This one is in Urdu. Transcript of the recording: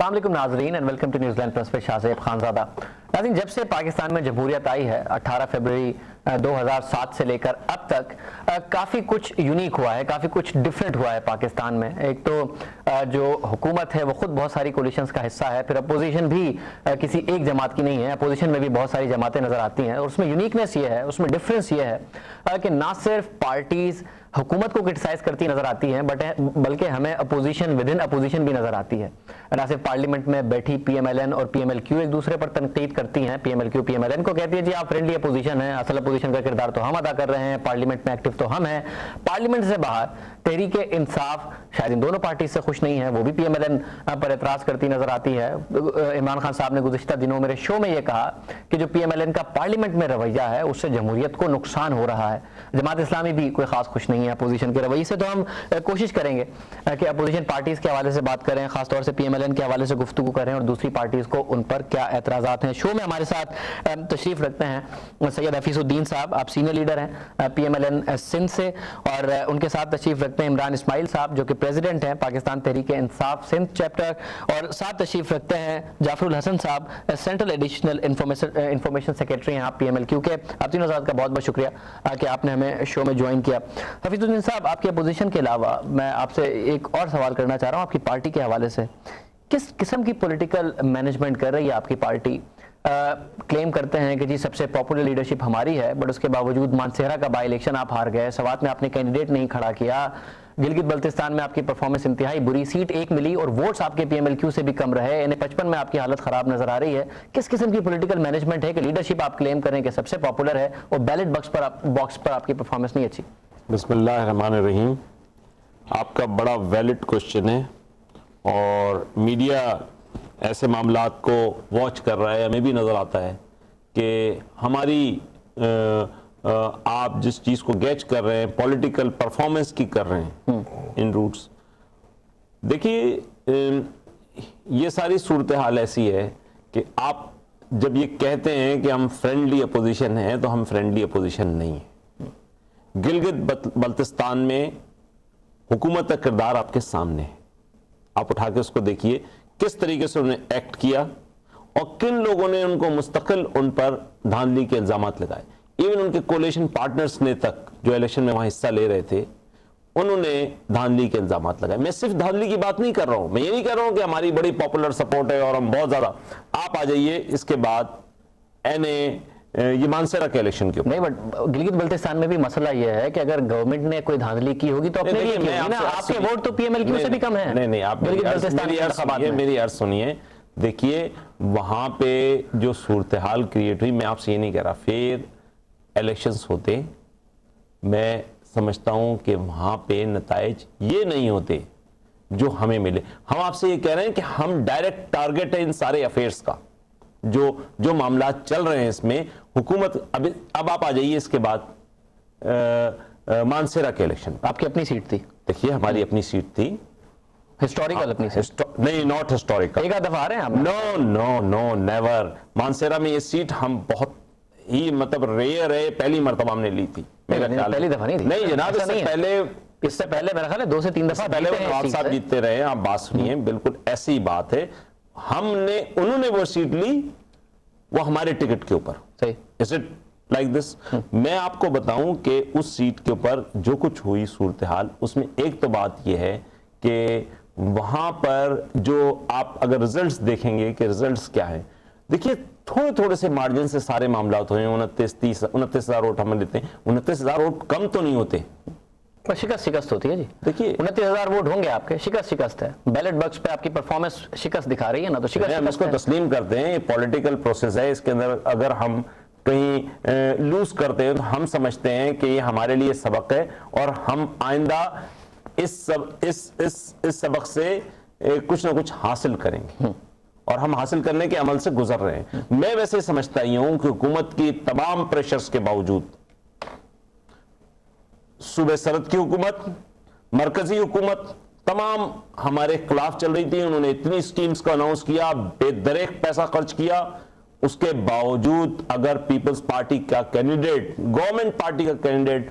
السلام علیکم ناظرین and welcome to New Zealand press پہ شاہ زیب خانزادہ. ناظرین، جب سے پاکستان میں جمہوریت آئی ہے 18 فروری 2007 سے لے کر اب تک کافی کچھ یونیک ہوا ہے، کافی کچھ ڈیفرنٹ ہوا ہے پاکستان میں. ایک تو جو حکومت ہے وہ خود بہت ساری کولیشنز کا حصہ ہے، پھر اپوزیشن بھی کسی ایک جماعت کی نہیں ہے، اپوزیشن میں بھی بہت ساری جماعتیں نظر آتی ہیں. اور اس میں یونیکنیس یہ ہے، اس میں ڈفرینس یہ ہے کہ نہ صرف پارٹیز حکومت کو کرٹیسائز کرتی نظر آتی ہیں بلکہ ہمیں اپوزیشن ود ان اپوزیشن بھی نظر آتی ہے. نہ صرف پارلیمنٹ میں بیٹھی پی ایم ایل این اور پی ایم ایل کیو ایک دوسرے پر تنقید کرتی ہیں، P M L Q P M L N کو کہتی ہے جی آپ فرینڈلی اپوزیشن ہیں، اصل اپوزیشن کا کردار تو ہم ادا کر رہے ہیں، پارلیمنٹ میں ایکٹیو تو ہم ہیں. پارلیمنٹ سے باہر تحریک انصاف شاید ان دونوں پارٹیز سے خوش نہیں ہے، وہ بھی پی ایم ایل این پر اعتراض کرتی نظر آتی ہے. عمران خان صاحب نے گزشتہ دنوں میرے شو میں یہ کہا کہ جو پی ایم ایل این کا پارلیمنٹ میں رویہ ہے اس سے جمہوریت کو نقصان ہو رہا ہے. جماعت اسلامی بھی کوئی خاص خوش نہیں ہے اپوزیشن کے رویے سے. تو ہم کوشش کریں گے کہ اپوزیشن پارٹیز کے حوالے سے بات کریں، خاص طور سے پی ایم ایل این کے حوالے سے گفتگو کریں اور دوسری پارٹیز کو ان پر کیا اعتراضات ہیں. شو میں ہمارے ساتھ تشریف رکھتے ہیں سید حفیظ الدین صاحب، آپ سینئر لیڈر ہیں P M L N Sindh سے، اور ان کے ساتھ تشریف رکھتے ہیں عمران اسماعیل صاحب جو کہ پریزیڈنٹ ہیں پاکستان تحریک انصاف سندھ چیپٹر، اور ساتھ تشریف رکھتے ہیں جعفر الحسن صاحب سینٹرل ایڈیشنل انفارمیشن سیکرٹری ہیں آپ پی ایم ایل کیو کے. آپ تینوں حضرات کا بہت بہت شکریہ کہ آپ نے ہمیں شو میں جوائن کیا. حفیظ الدین صاحب، آپ کی اپوزیشن کے علاوہ میں آپ سے ایک اور سوال کرنا چاہ رہا ہوں آپ کی پارٹی کے حوالے سے. کس قسم کی پولیٹیکل مینجمنٹ کر رہی ہے آپ کی پارٹی؟ کلیم کرتے ہیں کہ جی سب سے پاپولر لیڈرشپ ہماری ہے، بٹ اس کے باوجود مانسہرہ کا بائی الیکشن آپ ہار گئے، سوات میں آپ نے کینڈیڈیٹ نہیں کھڑا کیا، گلگت بلتستان میں آپ کی پرفارمنس انتہائی بری، سیٹ ایک ملی اور ووٹس آپ کے پی ایم ایل کیو سے بھی کم رہے، یعنی 55 میں آپ کی حالت خراب نظر آ رہی ہے. کس قسم کی پولیٹیکل مینجمنٹ ہے کہ لیڈرشپ آپ کلیم کریں کہ سب سے پاپولر ہے اور بیلٹ باکس پر آپ کی پرفارمنس نہیں اچھی؟ بسم اللہ الرحمن الرحیم. آپ کا بڑا ویلڈ کوشچن ہے اور میڈیا ایسے معاملات کو واچ کر رہا ہے. ہمیں بھی نظر آتا ہے کہ ہماری آپ جس چیز کو گیچ کر رہے ہیں پولیٹیکل پرفارمنس کی کر رہے ہیں ان روٹس. دیکھیے یہ ساری صورتحال ایسی ہے کہ آپ جب یہ کہتے ہیں کہ ہم فرینڈلی اپوزیشن ہیں تو ہم فرینڈلی اپوزیشن نہیں ہیں. گلگت بلتستان میں حکومت کا کردار آپ کے سامنے ہے، آپ اٹھا کے اس کو دیکھیے کس طریقے سے انہوں نے ایکٹ کیا اور کن لوگوں نے ان کو مستقل ان پر دھاندلی کے الزامات لگائے. ایون ان کے کولیشن پارٹنرز نے تک جو الیکشن میں وہاں حصہ لے رہے تھے انہوں نے دھاندلی کے الزامات لگائے. میں صرف دھاندلی کی بات نہیں کر رہا ہوں، میں یہ نہیں کہہ رہا ہوں کہ ہماری بڑی پاپولر سپورٹ ہے اور ہم بہت زیادہ. آپ آ جائیے اس کے بعد یہ مانسہرہ کے الیکشن کے اوپر. نہیں، بٹ گلگت بلتستان میں بھی مسئلہ یہ ہے کہ اگر گورنمنٹ نے کوئی دھاندلی کی ہوگی تو اپنے لیے کی ہوگی نا، آپ کے ووٹ تو پی ایم ایل کیو سے بھی کم ہیں. نہیں آپ میری عرض سنیے. دیکھیے وہاں پہ جو صورتحال کریٹ ہوئی، میں آپ سے یہ نہیں کہہ رہا پھر الیکشنز ہوتے، میں سمجھتا ہوں کہ وہاں پہ نتائج یہ نہیں ہوتے جو ہمیں ملے. ہم آپ سے یہ کہہ رہے ہیں کہ ہم ڈائریکٹ ٹارگٹ ہیں ان سارے افیئرز کا، جو معاملات چل رہے ہیں اس میں حکومت. اب آپ آ جائیے اس کے بعد مانسہرہ کے الیکشن. آپ کی اپنی سیٹ تھی؟ دیکھیے ہماری اپنی سیٹ تھی، ہسٹوریکل اپنی سیٹ نہیں، ناٹ ہسٹوریکل. ایک آدھ دفعہ آ رہے ہیں آپ؟ نو نیور. مانسہرہ میں یہ سیٹ ہم بہت ہی مطلب ریئر ہے، پہلی مرتبہ ہم نے لی تھی. پہلی دفعہ نہیں تھی؟ نہیں جناب، اس سے پہلے میرا خیال ہے 2 سے 3 دفعہ پہلے نواب صاحب جیتتے رہے ہیں. آپ بات سنیے، بالکل ایسی بات ہے. انہوں نے وہ سیٹ لی، وہ ہمارے ٹکٹ کے اوپر. صحیح. Is it like this? میں آپ کو بتاؤں کہ اس سیٹ کے اوپر جو کچھ ہوئی صورتحال، اس میں ایک تو بات یہ ہے کہ وہاں پر جو آپ اگر ریزلٹس دیکھیں گے کہ ریزلٹس کیا ہیں، دیکھیے تھوڑے سے مارجن سے سارے معاملات ہوئے ہیں. 29,000 ووٹ ہم لیتے ہیں، 29,000 ووٹ کم تو نہیں ہوتے. شکست ہوتی ہے جی. دیکھیے 29,000 ووٹ ہوں گے آپ کے، شکست ہے. بیلٹ باکس پہ آپ کی پرفارمنس شکست دکھا رہی ہے نا، تو ہم اس کو تسلیم کرتے ہیں. یہ پولیٹیکل پروسیس ہے، اس کے اندر اگر ہم کہیں لوز کرتے ہیں تو ہم سمجھتے ہیں کہ یہ ہمارے لیے سبق ہے اور ہم آئندہ اس سبق سے کچھ نہ کچھ حاصل کریں گے اور ہم حاصل کرنے کے عمل سے گزر رہے ہیں. میں ویسے سمجھتا ہی ہوں کہ حکومت کی تمام پریشرز کے باوجود صوبہ سرحد کی حکومت، مرکزی حکومت تمام ہمارے خلاف چل رہی تھی. انہوں نے اتنی سکیمز کو اناؤنس کیا، بے دریغ پیسہ خرچ کیا. اس کے باوجود اگر پیپلز پارٹی کا کینڈیڈیٹ، گورنمنٹ پارٹی کا کینڈیڈیٹ